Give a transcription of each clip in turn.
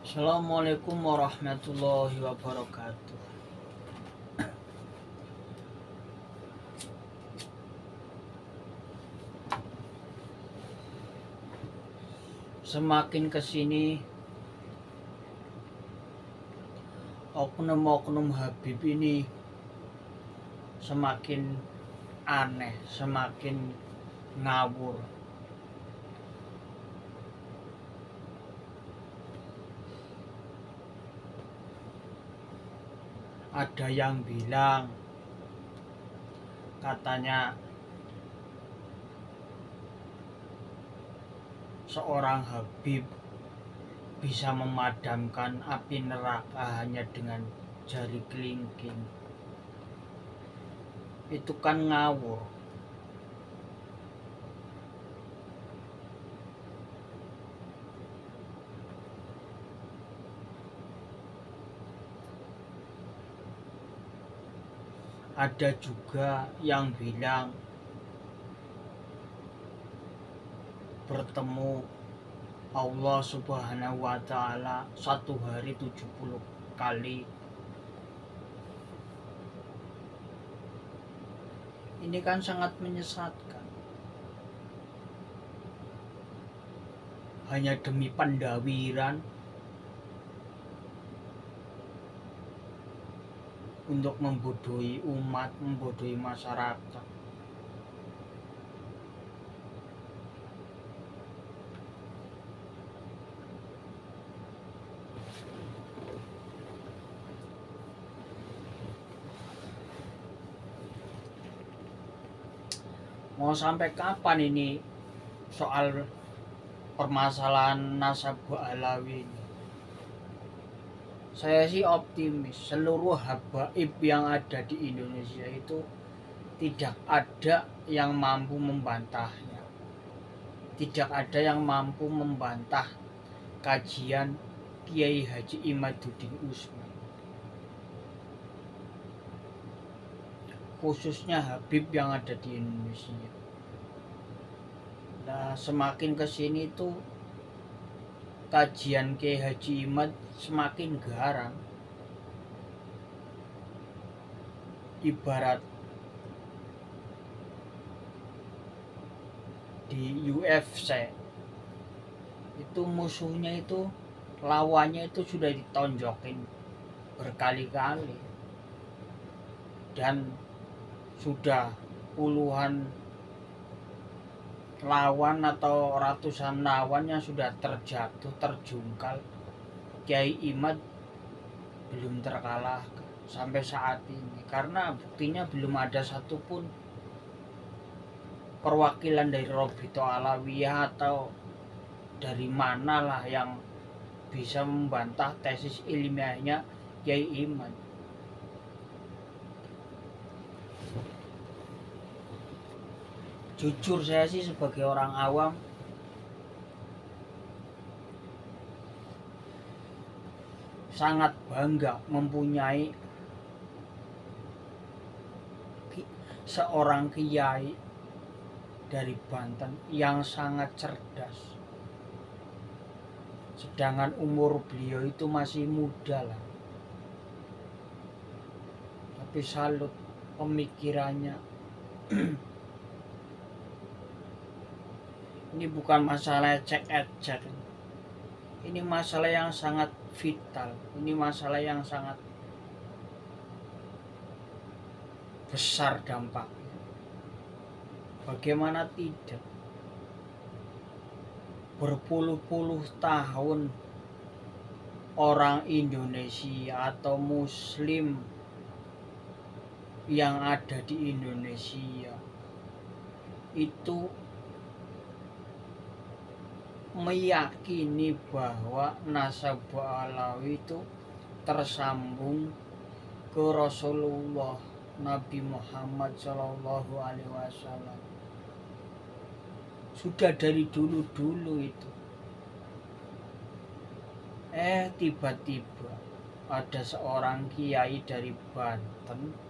Assalamualaikum warahmatullahi wabarakatuh. Semakin kesini oknum-oknum Habib ini semakin aneh, semakin ngawur. Ada yang bilang katanya seorang Habib bisa memadamkan api neraka hanya dengan jari kelingking. Itu kan ngawur. Ada juga yang bilang bertemu Allah Subhanahu wa Ta'ala satu hari 70 kali. Ini kan sangat menyesatkan. Hanya demi pendawiran, untuk membodohi umat, membodohi masyarakat. Mau sampai kapan ini soal permasalahan Nasabah Alawi ini? Saya sih optimis seluruh habaib yang ada di Indonesia itu tidak ada yang mampu membantahnya. Tidak ada yang mampu membantah kajian Kiai Haji Imaduddin Usman. Khususnya Habib yang ada di Indonesia. Nah, semakin kesini tuh kajian Kiai Haji Imad semakin garang. Ibarat di UFC itu musuhnya itu, lawannya itu sudah ditonjokin berkali-kali dan sudah puluhan lawan atau ratusan lawan yang sudah terjatuh, terjungkal. Kiai Imad belum terkalahkan sampai saat ini karena buktinya belum ada satupun perwakilan dari Robito Alawiyah atau dari manalah yang bisa membantah tesis ilmiahnya Kiai Imad. Jujur saya sih sebagai orang awam sangat bangga mempunyai seorang kiai dari Banten yang sangat cerdas. Sedangkan umur beliau itu masih muda lah. Tapi salut pemikirannya. Ini bukan masalah cek-cek. Ini masalah yang sangat vital. Ini masalah yang sangat besar dampaknya. Bagaimana tidak? Berpuluh-puluh tahun orang Indonesia atau Muslim yang ada di Indonesia itu meyakini bahwa Nasabah Alawi itu tersambung ke Rasulullah Nabi Muhammad SAW. Sudah dari dulu-dulu itu. Tiba-tiba ada seorang kiai dari Banten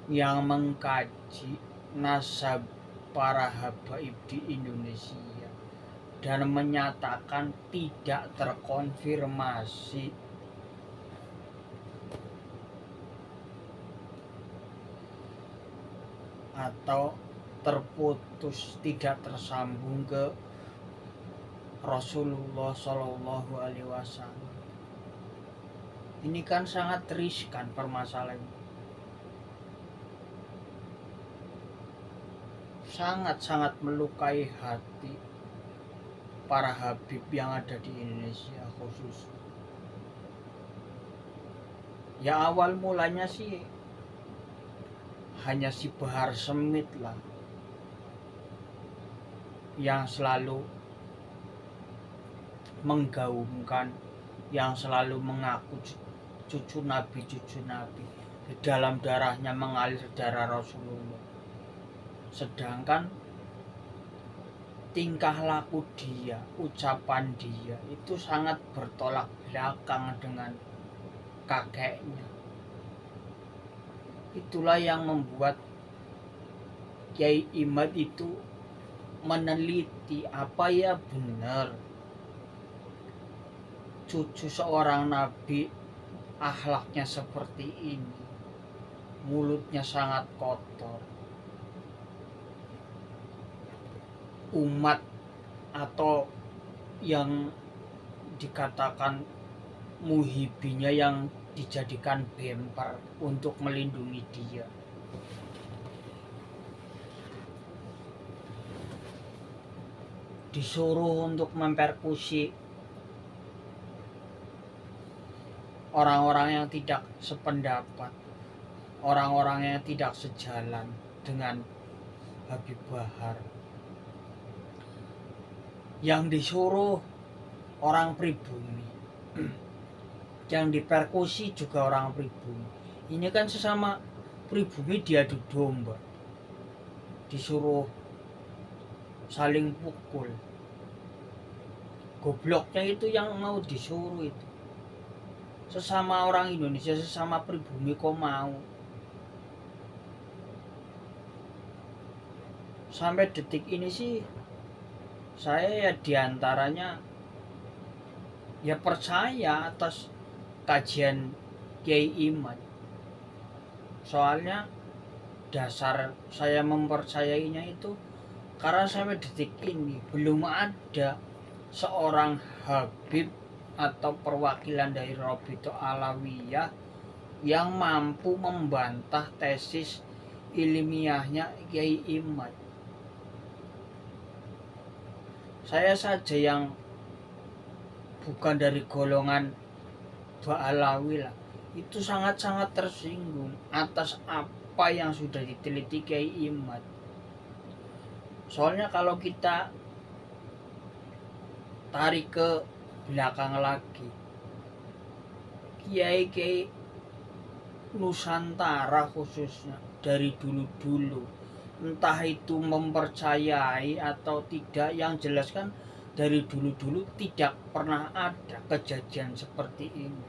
yang mengkaji nasab para habaib di Indonesia dan menyatakan tidak terkonfirmasi. Atau terputus, tidak tersambung ke Rasulullah Shallallahu Alaihi Wasallam. Ini kan sangat riskan permasalahan, sangat-sangat melukai hati para habib yang ada di Indonesia khusus. Ya awal mulanya sih hanya si Bahar Smith lah yang selalu menggaungkan, yang selalu mengaku cucu Nabi. Di dalam darahnya mengalir darah Rasulullah. Sedangkan tingkah laku dia, ucapan dia itu sangat bertolak belakang dengan kakeknya. Itulah yang membuat Kiai Imad itu meneliti apa ya benar cucu seorang nabi akhlaknya seperti ini, mulutnya sangat kotor. Umat atau yang dikatakan muhibinya yang dijadikan bemper untuk melindungi dia. Disuruh untuk mempersekusi orang-orang yang tidak sependapat, orang-orang yang tidak sejalan dengan Habib Bahar. Yang disuruh orang pribumi, yang dipersekusi juga orang pribumi. Ini kan sesama pribumi diadu domba, disuruh saling pukul. Gobloknya itu yang mau disuruh itu sesama orang Indonesia, sesama pribumi kok mau. Sampai detik ini sih saya ya diantaranya ya percaya atas kajian Kiai Imad. Soalnya dasar saya mempercayainya itu karena sampai detik ini belum ada seorang habib atau perwakilan dari Rabithah Alawiyah yang mampu membantah tesis ilmiahnya Kiai Imad. Saya saja yang bukan dari golongan Ba'alawi lah, itu sangat-sangat tersinggung atas apa yang sudah diteliti Kiai Imad. Soalnya kalau kita tarik ke belakang lagi, kiai-kiai Nusantara khususnya dari dulu-dulu, entah itu mempercayai atau tidak, yang jelas kan dari dulu-dulu tidak pernah ada kejadian seperti ini.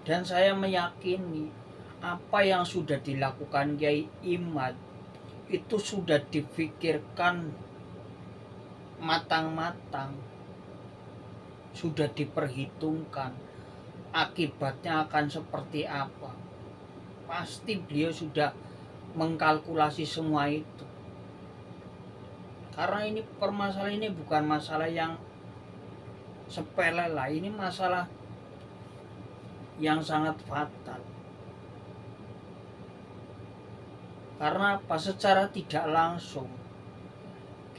Dan saya meyakini apa yang sudah dilakukan Kiai Imad itu sudah difikirkan matang-matang, sudah diperhitungkan akibatnya akan seperti apa. Pasti beliau sudah mengkalkulasi semua itu. Karena ini permasalahan ini bukan masalah yang sepele lah, ini masalah yang sangat fatal. Karena apa? Secara tidak langsung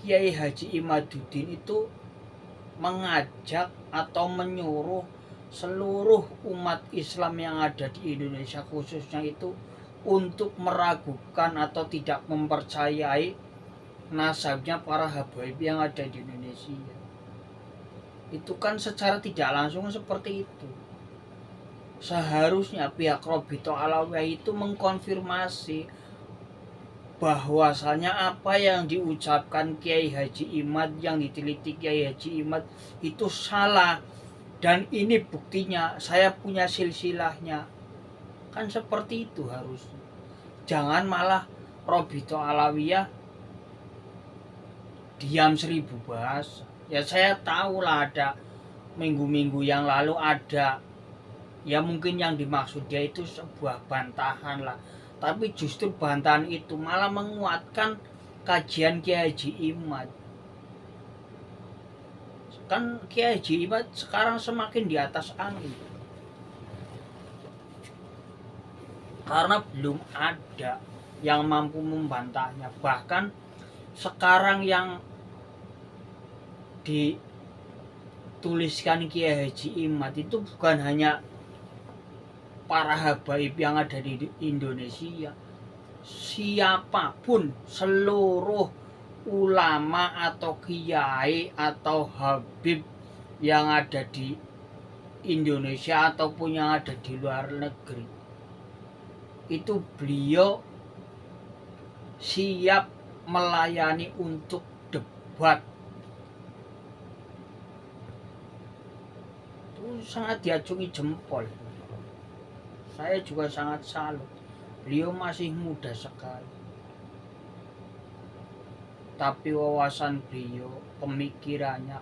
Kiai Haji Imaduddin itu mengajak atau menyuruh seluruh umat Islam yang ada di Indonesia khususnya itu untuk meragukan atau tidak mempercayai nasabnya para habaib yang ada di Indonesia. Itu kan secara tidak langsung seperti itu. Seharusnya pihak Rabithah Alawiyah itu mengkonfirmasi bahwasanya apa yang diucapkan Kiai Haji Imad, yang diteliti Kiai Haji Imad itu salah, dan ini buktinya, saya punya silsilahnya. Kan seperti itu harusnya. Jangan malah Robito Alawiyah diam 1000 bahasa. Ya saya tahu lah ada minggu-minggu yang lalu ada, ya mungkin yang dimaksud dia itu sebuah bantahan lah. Tapi justru bantahan itu malah menguatkan kajian Kiai Haji Imad. Kan Kiai Haji Imad sekarang semakin di atas angin. Karena belum ada yang mampu membantahnya. Bahkan sekarang yang dituliskan Kiai Haji Imad itu bukan hanya para habaib yang ada di Indonesia. Siapapun, seluruh ulama atau kiai atau habib yang ada di Indonesia ataupun yang ada di luar negeri, itu beliau siap melayani untuk debat. Itu sangat diacungi jempol. Saya juga sangat salut. Beliau masih muda sekali. Tapi wawasan beliau, pemikirannya,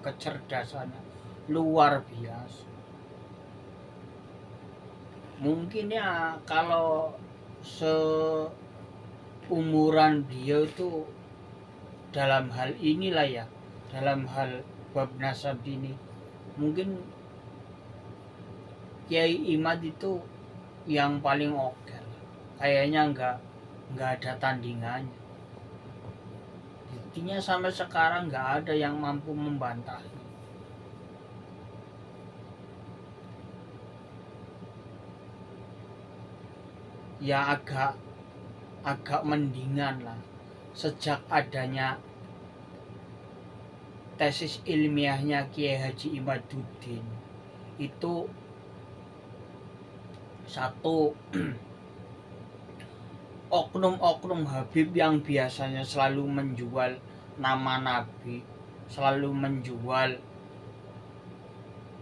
kecerdasannya luar biasa. Mungkin ya kalau seumuran beliau itu dalam hal inilah ya, dalam hal bab nasab ini, mungkin Kiai Imad itu yang paling oke. Kayaknya nggak ada tandingannya. Buktinya sampai sekarang nggak ada yang mampu membantah. Ya agak mendingan lah sejak adanya tesis ilmiahnya Kiai Haji Imaduddin itu satu oknum-oknum Habib yang biasanya selalu menjual nama Nabi, selalu menjual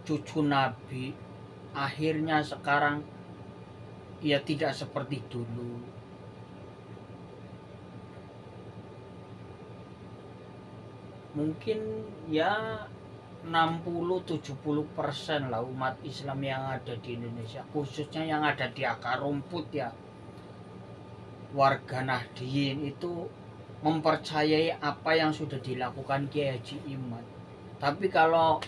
cucu Nabi, akhirnya sekarang ya tidak seperti dulu. Mungkin ya 60-70% lah umat Islam yang ada di Indonesia, khususnya yang ada di akar rumput ya, warga Nahdien itu mempercayai apa yang sudah dilakukan Kiai Haji Imad. Tapi kalau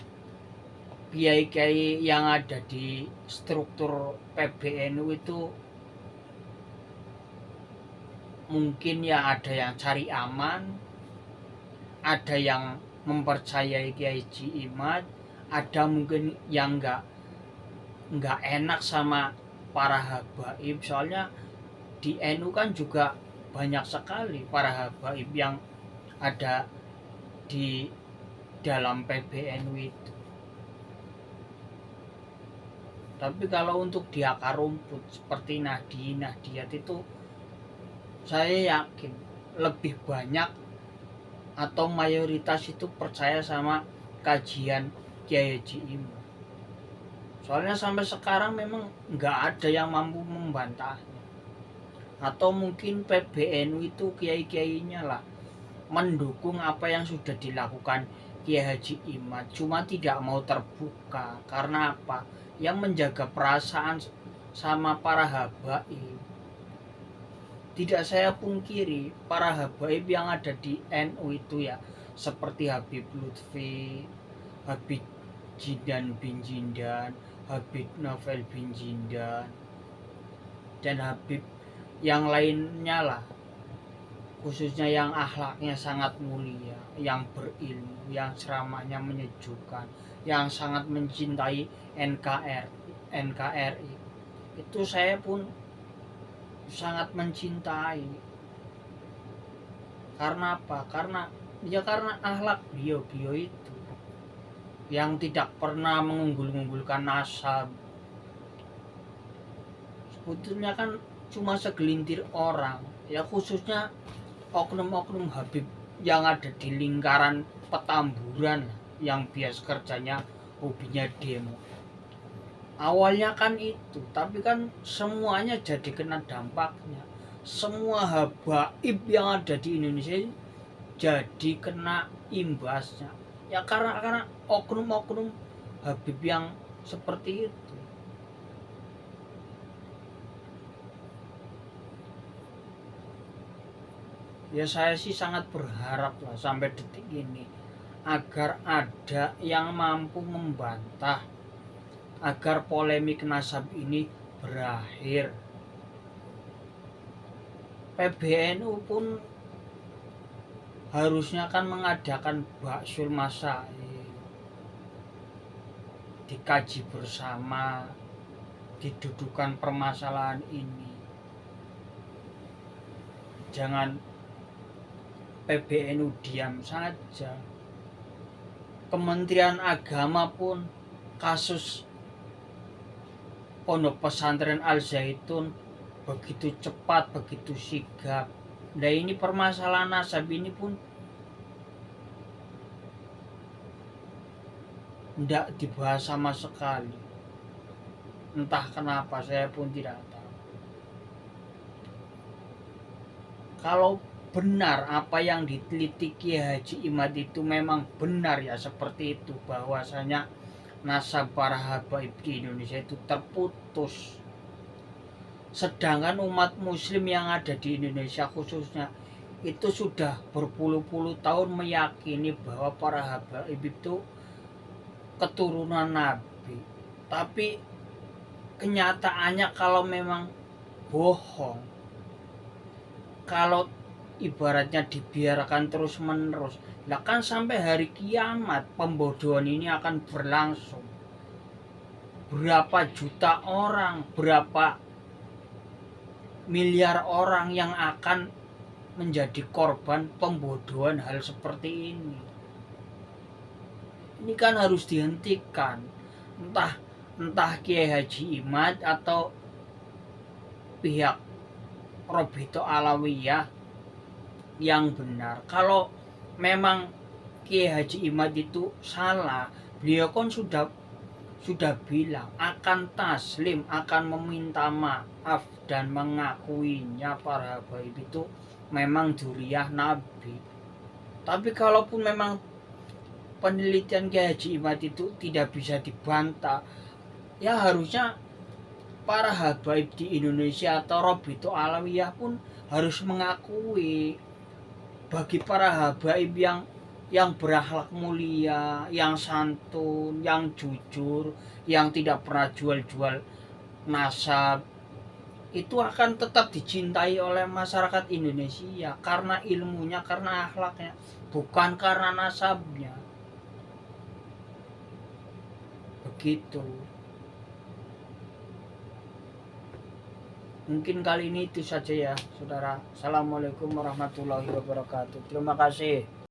kiai-kiai yang ada di struktur PBNU itu mungkin ya ada yang cari aman, ada yang mempercayai Kiai Haji Imad, ada mungkin yang nggak enak sama para habaib. Soalnya di NU kan juga banyak sekali para habaib yang ada di dalam PBNU itu. Tapi kalau untuk di akar rumput seperti Nahdiyat itu, saya yakin lebih banyak atau mayoritas itu percaya sama kajian Kiai Haji Imad. Soalnya sampai sekarang memang nggak ada yang mampu membantahnya. Atau mungkin PBNU itu kiai-kiainya lah mendukung apa yang sudah dilakukan Kiai Haji Imad, cuma tidak mau terbuka. Karena apa? Yang menjaga perasaan sama para habaib. Tidak saya pungkiri, para habaib yang ada di NU itu ya, seperti Habib Lutfi, Habib Jindan bin Jindan, Habib Novel bin Jindan, dan Habib yang lainnya lah, khususnya yang akhlaknya sangat mulia, yang berilmu, yang ceramahnya menyejukkan, yang sangat mencintai NKRI. Itu saya pun sangat mencintai. Karena apa? Karena akhlak beliau itu yang tidak pernah mengunggul-unggulkan nasab. Sebetulnya kan cuma segelintir orang, ya khususnya oknum-oknum Habib yang ada di lingkaran Petamburan yang biasa kerjanya hobinya demo. Awalnya kan itu, tapi kan semuanya jadi kena dampaknya. semua habaib yang ada di Indonesia jadi kena imbasnya. Ya karena oknum-oknum Habib yang seperti itu. Ya saya sih sangat berharap lah sampai detik ini agar ada yang mampu membantah, agar polemik nasab ini berakhir. PBNU pun harusnya kan mengadakan baksul masail, dikaji bersama, didudukan permasalahan ini. Jangan PBNU diam saja. Kementerian Agama pun kasus Pondok Pesantren Al Zaitun begitu cepat, begitu sigap. Nah ini permasalahan nasab ini pun tidak dibahas sama sekali. Entah kenapa, saya pun tidak tahu. Kalau benar apa yang diteliti Kiai Haji Imad itu memang benar ya seperti itu, bahwasanya nasab para habaib di Indonesia itu terputus. Sedangkan umat muslim yang ada di Indonesia khususnya itu sudah berpuluh-puluh tahun meyakini bahwa para habaib itu keturunan Nabi. Tapi kenyataannya kalau memang bohong, kalau ibaratnya dibiarkan terus menerus, lah kan sampai hari kiamat pembodohan ini akan berlangsung. Berapa juta orang, berapa miliar orang yang akan menjadi korban pembodohan hal seperti ini. Ini kan harus dihentikan. Entah Kiai Haji Imad atau pihak Robito Alawiyah yang benar. Kalau memang Kiai Haji Imad itu salah, beliau kan sudah bilang akan taslim, akan meminta maaf dan mengakuinya para habaib itu memang dzurriyyah Nabi. Tapi kalaupun memang penelitian Kiai Haji Imad itu tidak bisa dibantah, ya harusnya para habaib di Indonesia atau Robito Alawiyah pun harus mengakui bagi para habaib yang berakhlak mulia, yang santun, yang jujur, yang tidak pernah jual-jual nasab, itu akan tetap dicintai oleh masyarakat Indonesia karena ilmunya, karena akhlaknya, bukan karena nasabnya. Begitu. Mungkin kali ini itu saja ya, saudara. Assalamualaikum warahmatullahi wabarakatuh. Terima kasih.